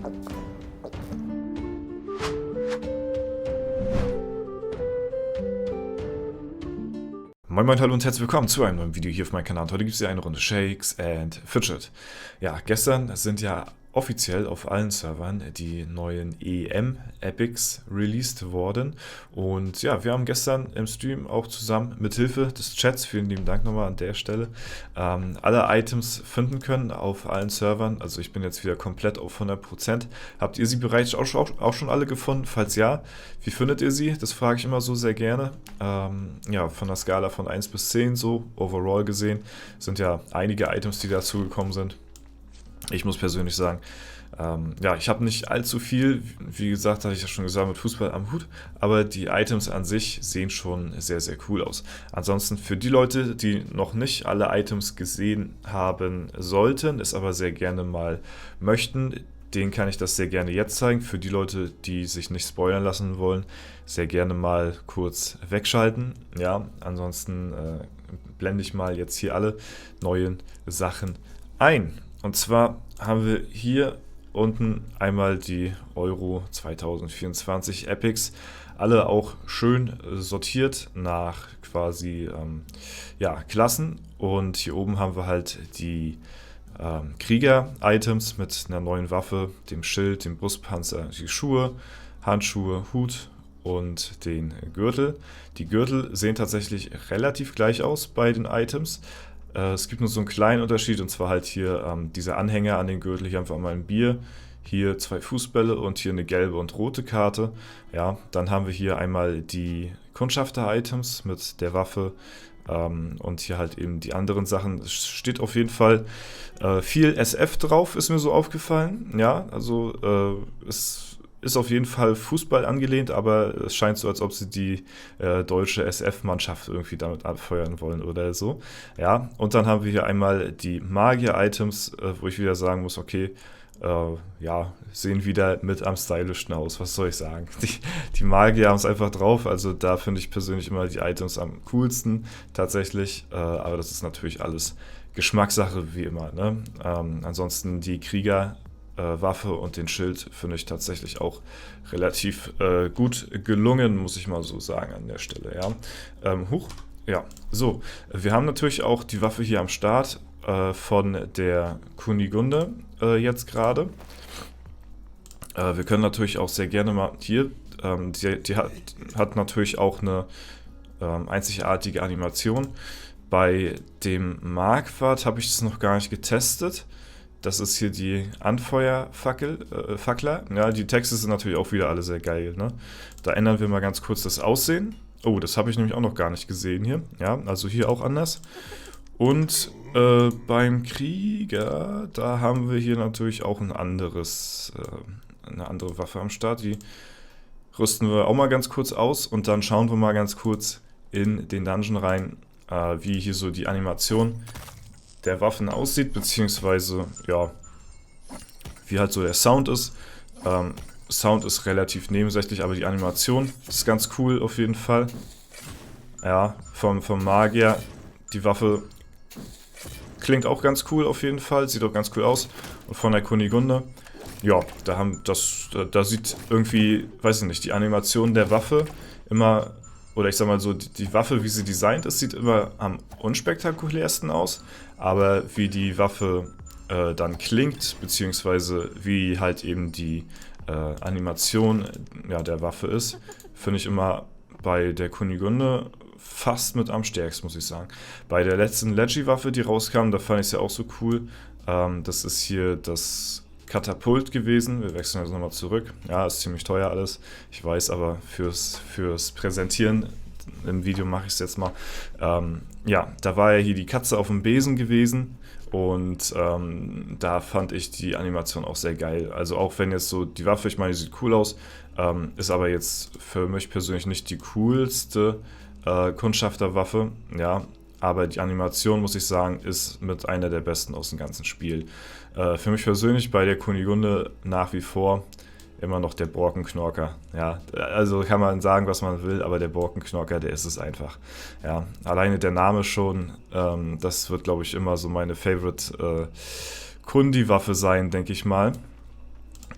Moin Moin, hallo und herzlich willkommen zu einem neuen Video hier auf meinem Kanal. Heute gibt es ja eine Runde Shakes and Fidget. Ja, gestern sind ja offiziell auf allen Servern die neuen EM-Epics released worden. Und ja, wir haben gestern im Stream auch zusammen mit Hilfe des Chats, vielen lieben Dank nochmal an der Stelle, alle Items finden können auf allen Servern. Also ich bin jetzt wieder komplett auf 100%. Habt ihr sie bereits auch schon alle gefunden? Falls ja, wie findet ihr sie? Das frage ich immer so sehr gerne. Ja, von der Skala von 1 bis 10 so, overall gesehen, sind ja einige Items, die dazugekommen sind. Ich muss persönlich sagen, ja, ich habe nicht allzu viel, wie gesagt, hatte ich ja schon gesagt, mit Fußball am Hut, aber die Items an sich sehen schon sehr, sehr cool aus. Ansonsten für die Leute, die noch nicht alle Items gesehen haben sollten, es aber sehr gerne mal möchten, denen kann ich das sehr gerne jetzt zeigen. Für die Leute, die sich nicht spoilern lassen wollen, sehr gerne mal kurz wegschalten. Ja, ansonsten blende ich mal jetzt hier alle neuen Sachen ein. Und zwar haben wir hier unten einmal die Euro 2024 Epics, alle auch schön sortiert nach quasi ja, Klassen. Und hier oben haben wir halt die Krieger-Items mit einer neuen Waffe, dem Schild, dem Brustpanzer, die Schuhe, Handschuhe, Hut und den Gürtel. Die Gürtel sehen tatsächlich relativ gleich aus bei den Items. Es gibt nur so einen kleinen Unterschied, und zwar halt hier dieser Anhänger an den Gürtel. Hier einfach mal ein Bier, hier 2 Fußbälle und hier eine gelbe und rote Karte. Ja, dann haben wir hier einmal die Kundschafter-Items mit der Waffe und hier halt eben die anderen Sachen. Es steht auf jeden Fall viel SF drauf, ist mir so aufgefallen. Ja, also es ist auf jeden Fall Fußball angelehnt, aber es scheint so, als ob sie die deutsche SF-Mannschaft irgendwie damit abfeuern wollen oder so. Ja, und dann haben wir hier einmal die Magier-Items, wo ich wieder sagen muss, okay, ja, sehen wieder mit am stylischsten aus, was soll ich sagen. Die Magier haben es einfach drauf, also da finde ich persönlich immer die Items am coolsten tatsächlich, aber das ist natürlich alles Geschmackssache wie immer, ne? Ansonsten die Krieger Waffe und den Schild finde ich tatsächlich auch relativ gut gelungen, muss ich mal so sagen an der Stelle, ja. Huch, ja, so, wir haben natürlich auch die Waffe hier am Start von der Kunigunde jetzt gerade. Wir können natürlich auch sehr gerne mal hier, die hat natürlich auch eine einzigartige Animation. Bei dem Marquardt habe ich das noch gar nicht getestet. Das ist hier die Fackler. Ja, die Texte sind natürlich auch wieder alle sehr geil, ne? Da ändern wir mal ganz kurz das Aussehen. Oh, das habe ich nämlich auch noch gar nicht gesehen hier. Ja, also hier auch anders. Und beim Krieger, da haben wir hier natürlich auch eine andere Waffe am Start. Die rüsten wir auch mal ganz kurz aus und dann schauen wir mal ganz kurz in den Dungeon rein, wie hier so die Animation der Waffen aussieht, beziehungsweise, ja, wie halt so der Sound ist. Sound ist relativ nebensächlich, aber die Animation ist ganz cool auf jeden Fall. Ja, vom Magier, die Waffe klingt auch ganz cool auf jeden Fall, sieht auch ganz cool aus. Und von der Kunigunde, ja, da sieht irgendwie, weiß ich nicht, die Animation der Waffe immer, oder ich sag mal so, die Waffe, wie sie designt ist, sieht immer am unspektakulärsten aus. Aber wie die Waffe dann klingt, beziehungsweise wie halt eben die Animation ja, der Waffe ist, finde ich immer bei der Kunigunde fast mit am stärksten, muss ich sagen. Bei der letzten Leggy-Waffe, die rauskam, da fand ich es ja auch so cool. Das ist hier das Katapult gewesen. Wir wechseln also nochmal zurück. Ja, ist ziemlich teuer alles. Ich weiß, aber fürs Präsentieren im Video mache ich es jetzt mal. Ja, da war ja hier die Katze auf dem Besen gewesen. Und da fand ich die Animation auch sehr geil. Also auch wenn jetzt so die Waffe, ich meine, die sieht cool aus, ist aber jetzt für mich persönlich nicht die coolste Kundschafterwaffe, ja, aber die Animation, muss ich sagen, ist mit einer der besten aus dem ganzen Spiel. Für mich persönlich bei der Kunigunde nach wie vor immer noch der Borkenknorker, ja, also kann man sagen, was man will, aber der Borkenknorker, der ist es einfach, ja, alleine der Name schon, das wird, glaube ich, immer so meine Favorite Kundi-Waffe sein, denke ich mal.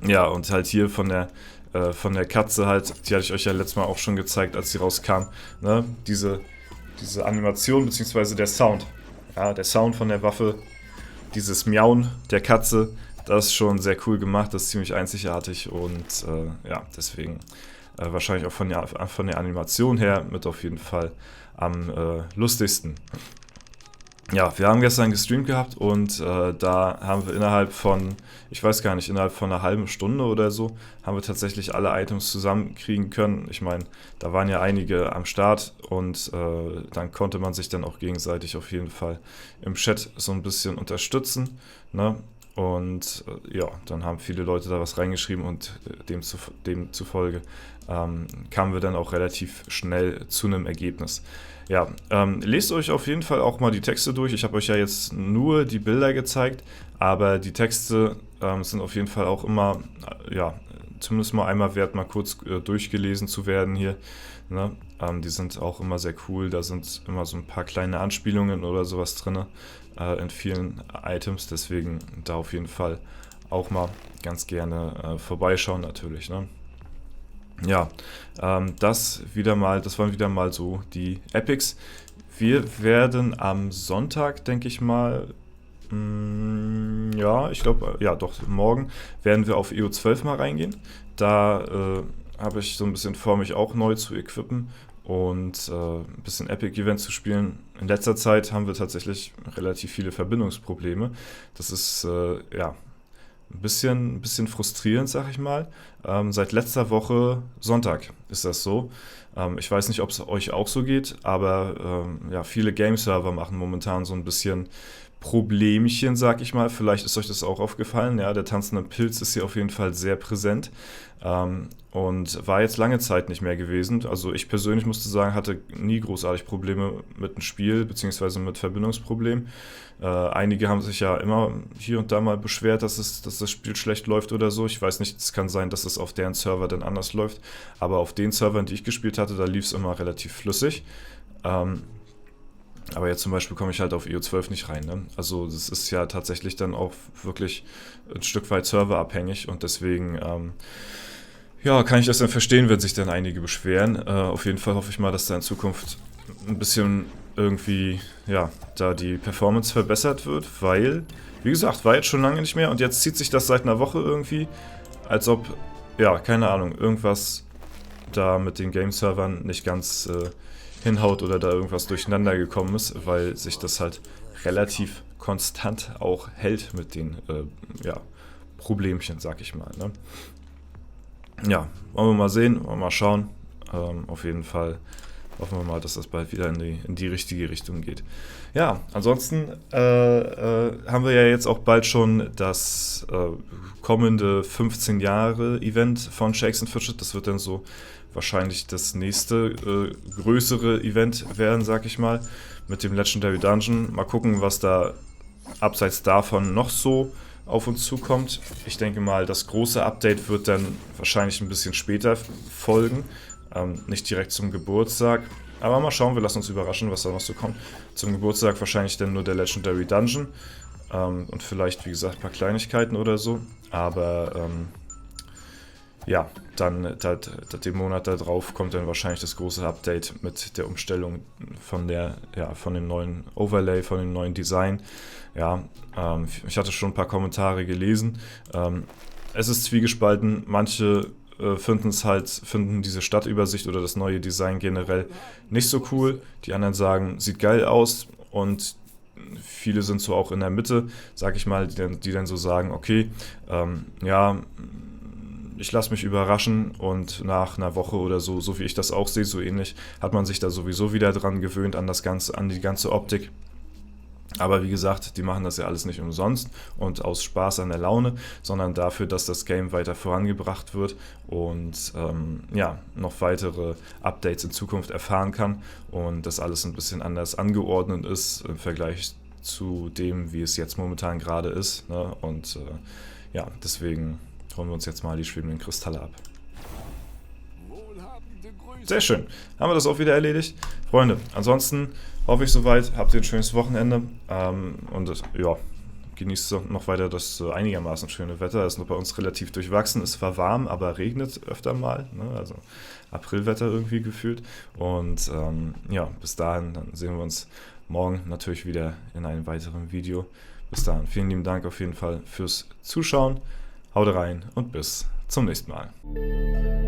Ja, und halt hier von der Katze halt, die hatte ich euch ja letztes Mal auch schon gezeigt, als sie rauskam, ne? Diese Animation beziehungsweise der Sound. Ja, der Sound von der Waffe, dieses Miauen der Katze, das ist schon sehr cool gemacht, das ist ziemlich einzigartig und ja, deswegen wahrscheinlich auch von der Animation her mit auf jeden Fall am lustigsten. Ja, wir haben gestern gestreamt gehabt und da haben wir innerhalb von, ich weiß gar nicht, innerhalb von einer halben Stunde oder so, haben wir tatsächlich alle Items zusammenkriegen können. Ich meine, da waren ja einige am Start und dann konnte man sich dann auch gegenseitig auf jeden Fall im Chat so ein bisschen unterstützen, ne? Und ja, dann haben viele Leute da was reingeschrieben und demzufolge kamen wir dann auch relativ schnell zu einem Ergebnis. Ja, lest euch auf jeden Fall auch mal die Texte durch. Ich habe euch ja jetzt nur die Bilder gezeigt, aber die Texte sind auf jeden Fall auch immer, ja, zumindest mal einmal wert, mal kurz durchgelesen zu werden hier. Ne? Die sind auch immer sehr cool. Da sind immer so ein paar kleine Anspielungen oder sowas drin in vielen Items. Deswegen da auf jeden Fall auch mal ganz gerne vorbeischauen natürlich. Ne? Ja, das waren wieder mal so die Epics. Wir werden am Sonntag, denke ich mal, ja, ich glaube, ja doch, morgen werden wir auf EO12 mal reingehen. Da habe ich so ein bisschen vor, mich auch neu zu equippen und ein bisschen Epic-Event zu spielen. In letzter Zeit haben wir tatsächlich relativ viele Verbindungsprobleme. Das ist, ja, ein bisschen frustrierend, sag ich mal. Seit letzter Woche Sonntag ist das so. Ich weiß nicht, ob es euch auch so geht, aber ja, viele Game-Server machen momentan so ein bisschen Problemchen, sag ich mal. Vielleicht ist euch das auch aufgefallen. Ja, der tanzende Pilz ist hier auf jeden Fall sehr präsent und war jetzt lange Zeit nicht mehr gewesen. Also ich persönlich musste sagen, hatte nie großartig Probleme mit dem Spiel beziehungsweise mit Verbindungsproblemen. Einige haben sich ja immer hier und da mal beschwert, dass das Spiel schlecht läuft oder so. Ich weiß nicht, es kann sein, dass es auf deren Server dann anders läuft. Aber auf den Servern, die ich gespielt hatte, da lief es immer relativ flüssig. Aber jetzt zum Beispiel komme ich halt auf EO12 nicht rein. Ne? Also das ist ja tatsächlich dann auch wirklich ein Stück weit serverabhängig und deswegen ja, kann ich das dann verstehen, wenn sich dann einige beschweren. Auf jeden Fall hoffe ich mal, dass da in Zukunft ein bisschen irgendwie, ja, da die Performance verbessert wird, weil, wie gesagt, war jetzt schon lange nicht mehr und jetzt zieht sich das seit einer Woche irgendwie, als ob, ja, keine Ahnung, irgendwas da mit den Game-Servern nicht ganz hinhaut oder da irgendwas durcheinander gekommen ist, weil sich das halt relativ konstant auch hält mit den, ja, Problemchen, sag ich mal, ne? Ja, wollen wir mal sehen, wollen wir mal schauen. Auf jeden Fall hoffen wir mal, dass das bald wieder in die richtige Richtung geht. Ja, ansonsten haben wir ja jetzt auch bald schon das kommende 15 Jahre Event von Shakes and Fidget. Das wird dann so wahrscheinlich das nächste größere Event werden, sag ich mal, mit dem Legendary Dungeon. Mal gucken, was da abseits davon noch so auf uns zukommt. Ich denke mal, das große Update wird dann wahrscheinlich ein bisschen später folgen. Nicht direkt zum Geburtstag. Aber mal schauen, wir lassen uns überraschen, was da noch so kommt. Zum Geburtstag wahrscheinlich dann nur der Legendary Dungeon. Und vielleicht, wie gesagt, ein paar Kleinigkeiten oder so. Aber ja, dann den Monat darauf kommt dann wahrscheinlich das große Update mit der Umstellung von dem neuen Overlay, von dem neuen Design. Ja, ich hatte schon ein paar Kommentare gelesen. Es ist zwiegespalten. Manche finden diese Stadtübersicht oder das neue Design generell nicht so cool. Die anderen sagen, sieht geil aus und viele sind so auch in der Mitte, sag ich mal, die dann so sagen, okay, ja, ich lasse mich überraschen und nach einer Woche oder so, so wie ich das auch sehe, so ähnlich, hat man sich da sowieso wieder dran gewöhnt an die ganze Optik. Aber wie gesagt, die machen das ja alles nicht umsonst und aus Spaß an der Laune, sondern dafür, dass das Game weiter vorangebracht wird und ja, noch weitere Updates in Zukunft erfahren kann und das alles ein bisschen anders angeordnet ist im Vergleich zu dem, wie es jetzt momentan gerade ist. Ne? Und ja, deswegen holen wir uns jetzt mal die schwebenden Kristalle ab. Sehr schön. Haben wir das auch wieder erledigt. Freunde, ansonsten hoffe ich soweit, habt ihr ein schönes Wochenende. Und ja, genießt noch weiter das einigermaßen schöne Wetter. Es ist noch bei uns relativ durchwachsen. Es war warm, aber regnet öfter mal. Ne? Also Aprilwetter irgendwie gefühlt. Und ja, bis dahin, dann sehen wir uns morgen natürlich wieder in einem weiteren Video. Bis dahin, vielen lieben Dank auf jeden Fall fürs Zuschauen. Haut rein und bis zum nächsten Mal.